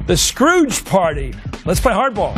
The Scrooge Party. Let's play hardball.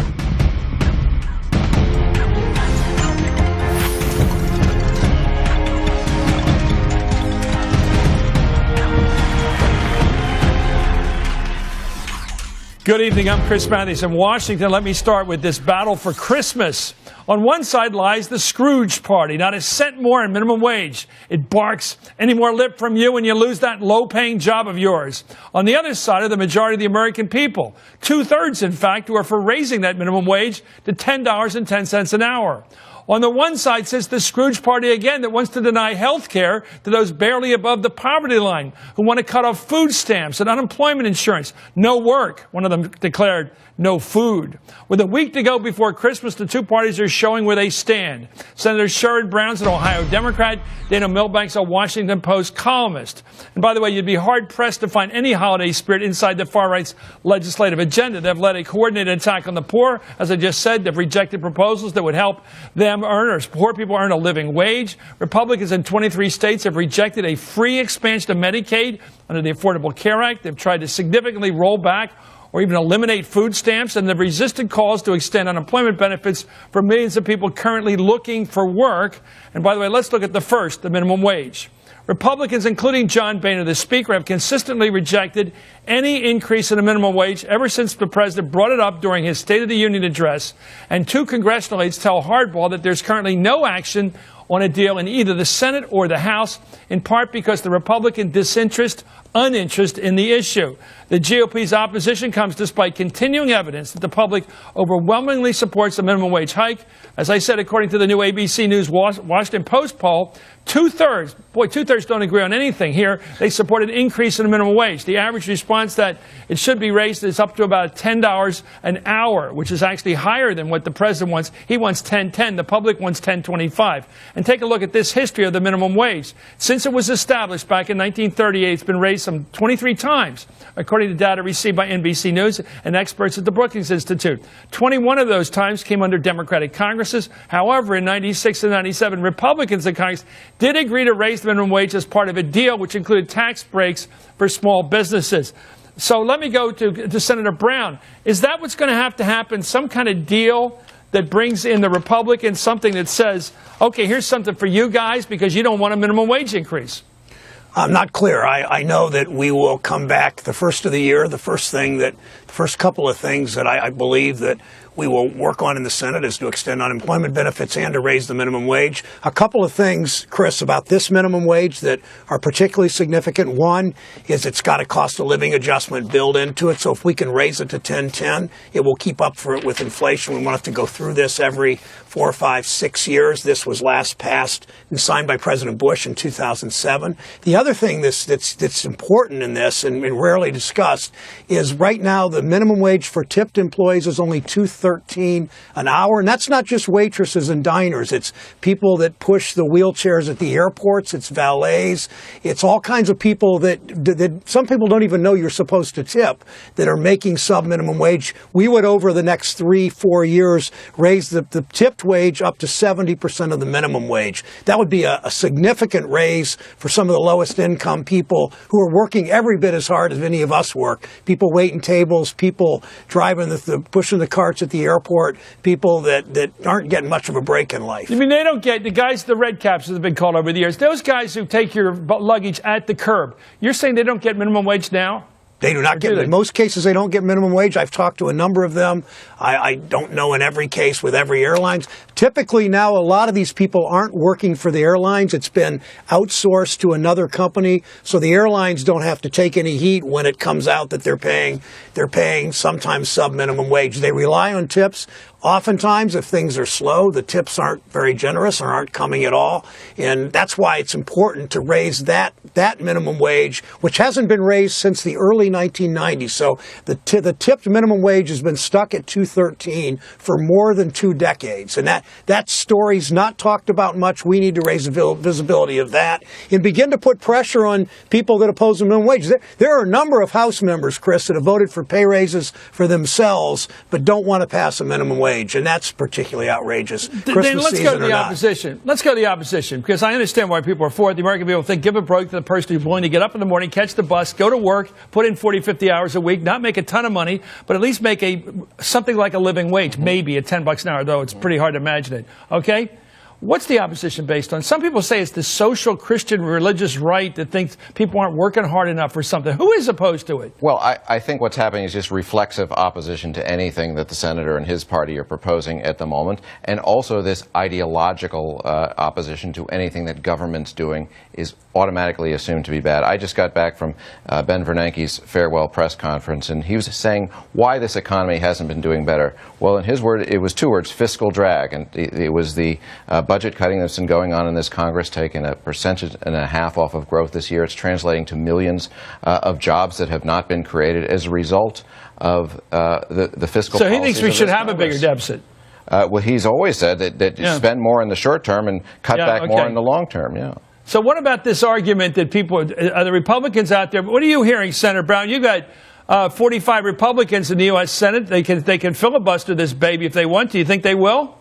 Good evening, I'm Chris Matthews in Washington. Let me start with this battle for Christmas. On one side lies the Scrooge Party, not a cent more in minimum wage. It barks any more lip from you and you lose that low-paying job of yours. On the other side are the majority of the American people, 2/3 in fact, who are for raising that minimum wage to $10.10 an hour. On the one side sits the Scrooge Party again that wants to deny health care to those barely above the poverty line, who want to cut off food stamps and unemployment insurance. No work, one of them declared, no food. With a week to go before Christmas, the two parties are showing where they stand. Senator Sherrod Brown's an Ohio Democrat, Dana Milbank's a Washington Post columnist. And by the way, you'd be hard-pressed to find any holiday spirit inside the far-right's legislative agenda. They've led a coordinated attack on the poor. As I just said, they've rejected proposals that would help them earn, or poor people earn, a living wage. Republicans in 23 states have rejected a free expansion of Medicaid under the Affordable Care Act. They've tried to significantly roll back or even eliminate food stamps, and they've resisted calls to extend unemployment benefits for millions of people currently looking for work. And by the way, let's look at the first, the minimum wage. Republicans, including John Boehner, the Speaker, have consistently rejected any increase in the minimum wage ever since the President brought it up during his State of the Union address. And two congressional aides tell Hardball that there's currently no action on a deal in either the Senate or the House, in part because the Republican uninterest in the issue. The GOP's opposition comes despite continuing evidence that the public overwhelmingly supports the minimum wage hike. As I said, according to the new ABC News Washington Post poll, two-thirds don't agree on anything here. They support an increase in the minimum wage. The average response that it should be raised is up to about $10 an hour, which is actually higher than what the president wants. He wants $10.10. The public wants $10.25. And take a look at this history of the minimum wage. Since it was established back in 1938, it's been raised some 23 times, according to data received by NBC News and experts at the Brookings Institute. 21 of those times came under Democratic Congresses. However, in 96 and 97, Republicans in Congress did agree to raise the minimum wage as part of a deal which included tax breaks for small businesses. So let me go to Senator Brown. Is that what's going to happen, some kind of deal that brings in the Republicans, something that says, okay, here's something for you guys because you don't want a minimum wage increase? I'm not clear. I know that we will come back the first of the year. The first couple of things that I believe that we will work on in the Senate is to extend unemployment benefits and to raise the minimum wage. A couple of things, Chris, about this minimum wage that are particularly significant. One is it's got a cost of living adjustment built into it. So if we can raise it to $10.10, it will keep up for it with inflation. We won't have to go through this every 4, 5, 6 years. This was last passed and signed by President Bush in 2007. The other thing that's important in this and rarely discussed is right now the minimum wage for tipped employees is only $2.13 an hour. And that's not just waitresses and diners. It's people that push the wheelchairs at the airports. It's valets. It's all kinds of people that some people don't even know you're supposed to tip that are making sub-minimum wage. We would, over the next 3-4 years, raise the tipped wage up to 70% of the minimum wage. That would be a significant raise for some of the lowest income people who are working every bit as hard as any of us work. People waiting tables, people driving pushing the carts at the airport, people that aren't getting much of a break in life. I mean, they don't get the guys, the red caps, as have been called over the years. Those guys who take your luggage at the curb. You're saying they don't get minimum wage now? They do not get, in most cases, they don't get minimum wage. I've talked to a number of them. I don't know in every case with every airline. Typically now, a lot of these people aren't working for the airlines. It's been outsourced to another company. So the airlines don't have to take any heat when it comes out that they're paying sometimes sub-minimum wage. They rely on tips. Oftentimes, if things are slow, the tips aren't very generous or aren't coming at all. And that's why it's important to raise that minimum wage, which hasn't been raised since the early 1990s. So the tipped minimum wage has been stuck at $2.13 for more than 2 decades. And that story's not talked about much. We need to raise the visibility of that and begin to put pressure on people that oppose the minimum wage. There are a number of House members, Chris, that have voted for pay raises for themselves but don't want to pass a minimum wage. And that's particularly outrageous. Then let's go to the opposition. Let's go to the opposition, because I understand why people are for it. The American people think give a break to the person who's willing to get up in the morning, catch the bus, go to work, put in in 40, 50 hours a week, not make a ton of money, but at least make something like a living wage, maybe at $10 an hour, though it's pretty hard to imagine it. Okay? What's the opposition based on? Some people say it's the social Christian religious right that thinks people aren't working hard enough or something. Who is opposed to it? Well, I think what's happening is just reflexive opposition to anything that the senator and his party are proposing at the moment, and also this ideological opposition to anything that government's doing is automatically assumed to be bad. I just got back from Ben Bernanke's farewell press conference, and he was saying why this economy hasn't been doing better. Well, in his word, it was two words: fiscal drag, and it was the budget cutting that's been going on in this Congress, taking 1.5% off of growth this year. It's translating to millions of jobs that have not been created as a result of the fiscal policies. So he thinks we should have a bigger deficit. Well, he's always said that you spend more in the short term and cut back more in the long term. Yeah. So what about this argument that people, the Republicans out there, what are you hearing, Senator Brown? You got 45 Republicans in the U.S. Senate. They can filibuster this baby if they want to. You think they will?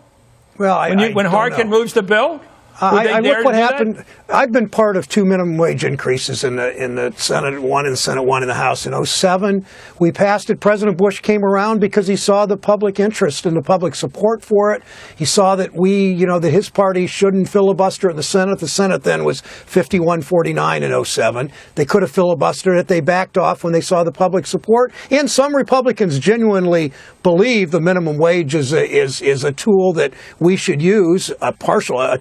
Well, when Harkin moves the bill? I look what happened. I've been part of 2 minimum wage increases in the Senate, one in the Senate, one in the House. In 2007, we passed it. President Bush came around because he saw the public interest and the public support for it. He saw that that his party shouldn't filibuster at the Senate. The Senate then was 51-49 in 2007. They could have filibustered it. They backed off when they saw the public support. And some Republicans genuinely believe the minimum wage is a tool that we should use, a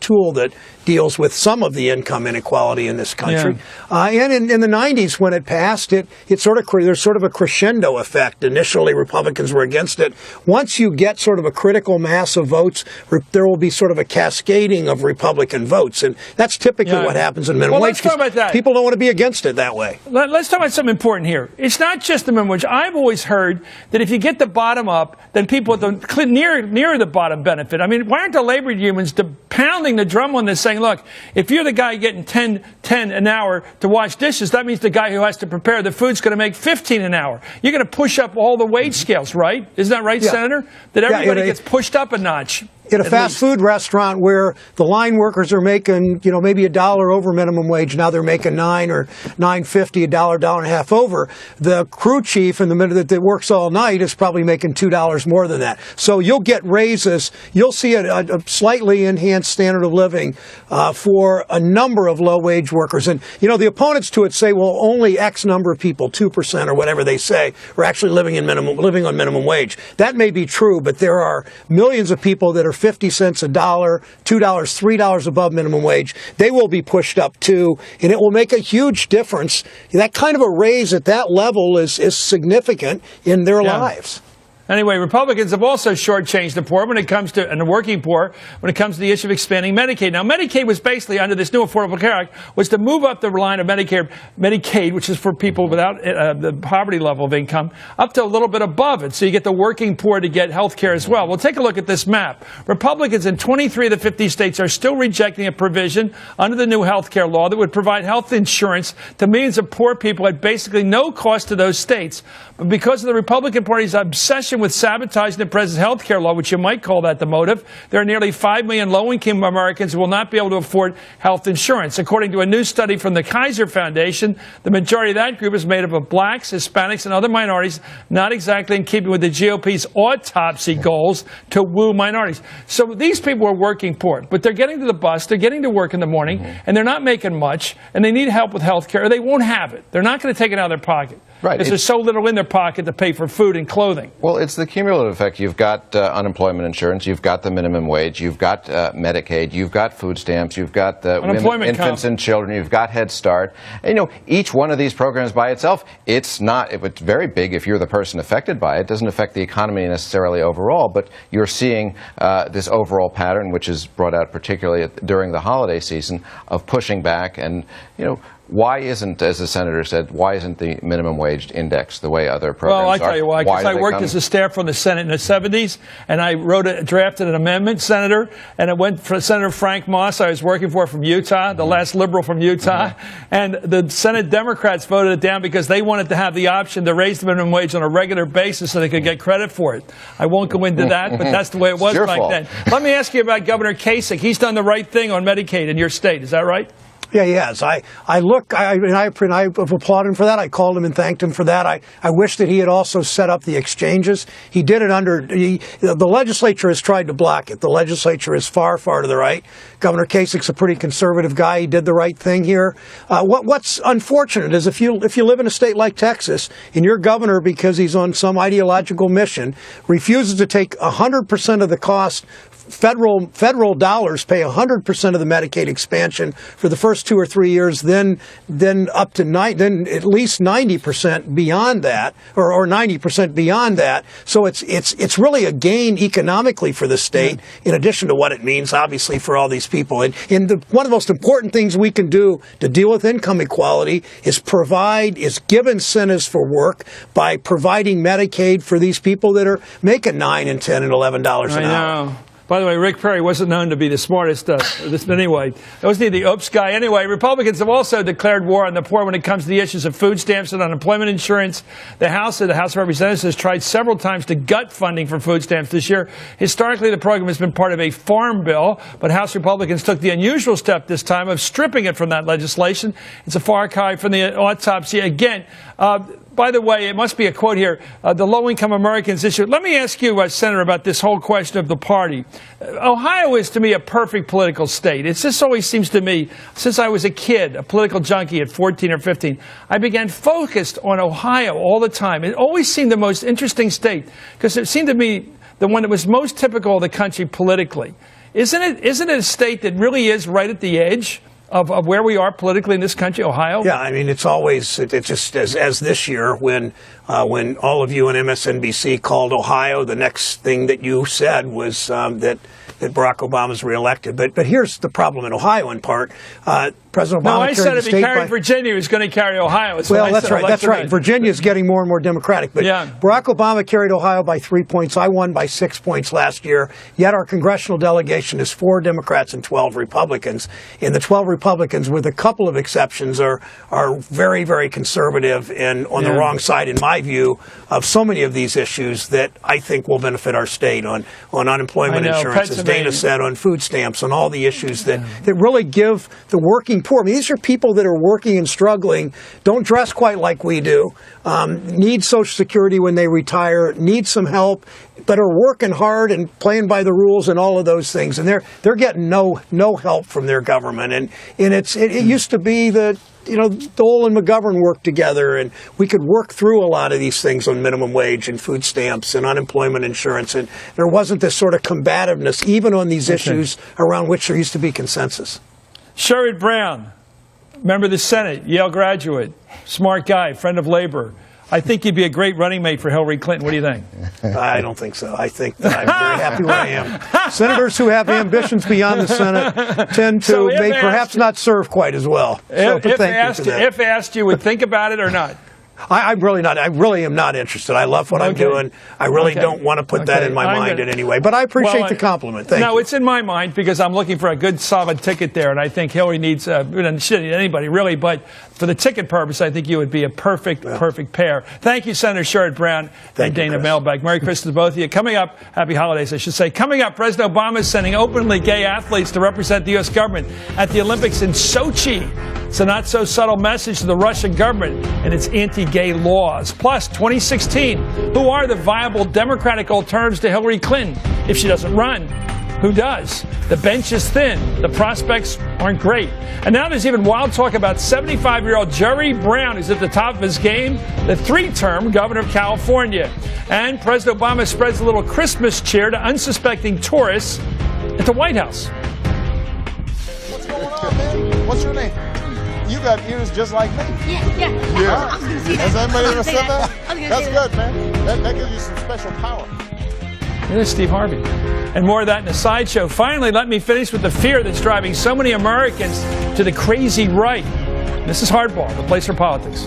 tool that deals with some of the income inequality in this country. Yeah. And in the 90s, when it passed, there's sort of a crescendo effect. Initially, Republicans were against it. Once you get sort of a critical mass of votes, there will be sort of a cascading of Republican votes. And that's typically what happens in minimum wage. Let's talk about that. People don't want to be against it that way. Let's talk about something important here. It's not just the minimum wage. I've always heard that if you get the bottom up, then people at the near the bottom benefit. I mean, why aren't the labor unions pounding the drum on this, saying, look, if you're the guy getting $10 an hour to wash dishes, that means the guy who has to prepare the food's going to make $15 an hour. You're going to push up all the wage scales, right? Isn't that right, Senator? That everybody gets pushed up a notch. In a fast food restaurant where the line workers are making, maybe $1 over minimum wage, now they're making $9 or $9.50, $1.50 over. The crew chief in the minute that works all night is probably making $2 more than that. So you'll get raises. You'll see a slightly enhanced standard of living for a number of low-wage workers. And, the opponents to it say, well, only X number of people, 2% or whatever they say, are actually living on minimum wage. That may be true, but there are millions of people that are 50 cents, $1, $2, $3 above minimum wage. They will be pushed up too, and it will make a huge difference. That kind of a raise at that level is significant in their lives. Anyway, Republicans have also shortchanged the poor when it comes to, and the working poor, when it comes to the issue of expanding Medicaid. Now, Medicaid was basically, under this new Affordable Care Act, was to move up the line of Medicaid, which is for people without the poverty level of income, up to a little bit above it. So you get the working poor to get health care as well. Well, take a look at this map. Republicans in 23 of the 50 states are still rejecting a provision under the new health care law that would provide health insurance to millions of poor people at basically no cost to those states. But because of the Republican Party's obsession with sabotaging the president's health care law, which you might call that the motive, there are nearly 5 million low-income Americans who will not be able to afford health insurance. According to a new study from the Kaiser Foundation, the majority of that group is made up of blacks, Hispanics, and other minorities, not exactly in keeping with the GOP's autopsy goals to woo minorities. So these people are working poor, but they're getting to the bus, they're getting to work in the morning, and they're not making much, and they need help with health care, or they won't have it. They're not going to take it out of their pocket. Right. Because there's so little in their pocket to pay for food and clothing. Well, it's the cumulative effect. You've got unemployment insurance, you've got the minimum wage, you've got Medicaid, you've got FoodStamps, you've got the women, infants and children, you've got Head Start. And, each one of these programs by itself, it's very big if you're the person affected by it. It doesn't affect the economy necessarily overall, but you're seeing this overall pattern, which is brought out particularly during the holiday season, of pushing back and, why isn't, as the senator said, why isn't the minimum wage indexed the way other programs are? Well, I'll tell you why. Because I worked as a staffer on the Senate in the 70s, and I drafted an amendment, Senator, and it went for Senator Frank Moss, I was working for from Utah, the last liberal from Utah, and the Senate Democrats voted it down because they wanted to have the option to raise the minimum wage on a regular basis so they could get credit for it. I won't go into that, but that's the way it was back then. Let me ask you about Governor Kasich. He's done the right thing on Medicaid in your state. Is that right? Yeah, he has. I applaud him for that. I called him and thanked him for that. I wish that he had also set up the exchanges. He did it the legislature has tried to block it. The legislature is far, far to the right. Governor Kasich's a pretty conservative guy. He did the right thing here. What's unfortunate is if you live in a state like Texas and your governor, because he's on some ideological mission, refuses to take 100% of the cost. Federal dollars pay 100% of the Medicaid expansion for the first 2 or 3 years, then up to then at least 90% beyond that, or 90% beyond that. So it's really a gain economically for the state, in addition to what it means, obviously, for all these people. And one of the most important things we can do to deal with income equality is give incentives for work by providing Medicaid for these people that are making $9 and $10 and $11 an hour. By the way, Rick Perry wasn't known to be the smartest. Anyway, wasn't he the oops guy? Anyway, Republicans have also declared war on the poor when it comes to the issues of food stamps and unemployment insurance. The House of Representatives has tried several times to gut funding for food stamps this year. Historically, the program has been part of a farm bill, but House Republicans took the unusual step this time of stripping it from that legislation. It's a far cry from the autopsy. Again, by the way, it must be a quote here, the low-income Americans issue. Let me ask you, Senator, about this whole question of the party. Ohio is, to me, a perfect political state. It just always seems to me, since I was a kid, a political junkie at 14 or 15, I began focused on Ohio all the time. It always seemed the most interesting state because it seemed to me the one that was most typical of the country politically. Isn't it a state that really is right at the edge of where we are politically in this country, Ohio? Yeah, I mean, it's just as this year when all of you on MSNBC called Ohio, the next thing that you said was that Barack Obama's reelected. But here's the problem in Ohio in part. President Obama. No, I said if he carried Virginia, he was going to carry Ohio. Well, that's right. That's right. Virginia's getting more and more Democratic. But Barack Obama carried Ohio by 3 points. I won by 6 points last year. Yet our congressional delegation is 4 Democrats and 12 Republicans. And the 12 Republicans, with a couple of exceptions, are very, very conservative and on the wrong side, in my view, of so many of these issues that I think will benefit our state on unemployment insurance, as Dana said, on food stamps, on all the issues that really give the working poor. I mean, these are people that are working and struggling, don't dress quite like we do, need Social Security when they retire, need some help, but are working hard and playing by the rules and all of those things. And they're getting no help from their government. And it used to be that, Dole and McGovern worked together, and we could work through a lot of these things on minimum wage and food stamps and unemployment insurance. And there wasn't this sort of combativeness, even on these issues around which there used to be consensus. Sherrod Brown, member of the Senate, Yale graduate, smart guy, friend of labor. I think you'd be a great running mate for Hillary Clinton. What do you think? I don't think so. I think that I'm very happy where I am. Senators who have ambitions beyond the Senate tend to perhaps not serve quite as well. So if asked, you would think about it or not? I'm really not. I really am not interested. I love what I'm doing. I really don't want to put that in my mind in any way. But I appreciate the compliment. Thank you. No, it's in my mind because I'm looking for a good, solid ticket there, and I think Hillary needs. She doesn't need anybody really, but for the ticket purpose, I think you would be a perfect pair. Thank you, Senator Sherrod Brown and Dana Mailbag. Merry Christmas to both of you. Coming up, happy holidays, I should say. Coming up, President Obama is sending openly gay athletes to represent the U.S. government at the Olympics in Sochi. It's a not-so-subtle message to the Russian government and its anti-gay laws. Plus, 2016, who are the viable Democratic alternatives to Hillary Clinton if she doesn't run? Who does? The bench is thin. The prospects aren't great. And now there's even wild talk about 75-year-old Jerry Brown, who's at the top of his game, the 3-term governor of California. And President Obama spreads a little Christmas cheer to unsuspecting tourists at the White House. What's going on, man? What's your name? You got ears just like me. Yeah. I was going to say that. Has anybody ever said that? That's good, man. That gives you some special power. Here's Steve Harvey. And more of that in a sideshow. Finally, let me finish with the fear that's driving so many Americans to the crazy right. This is Hardball, the place for politics.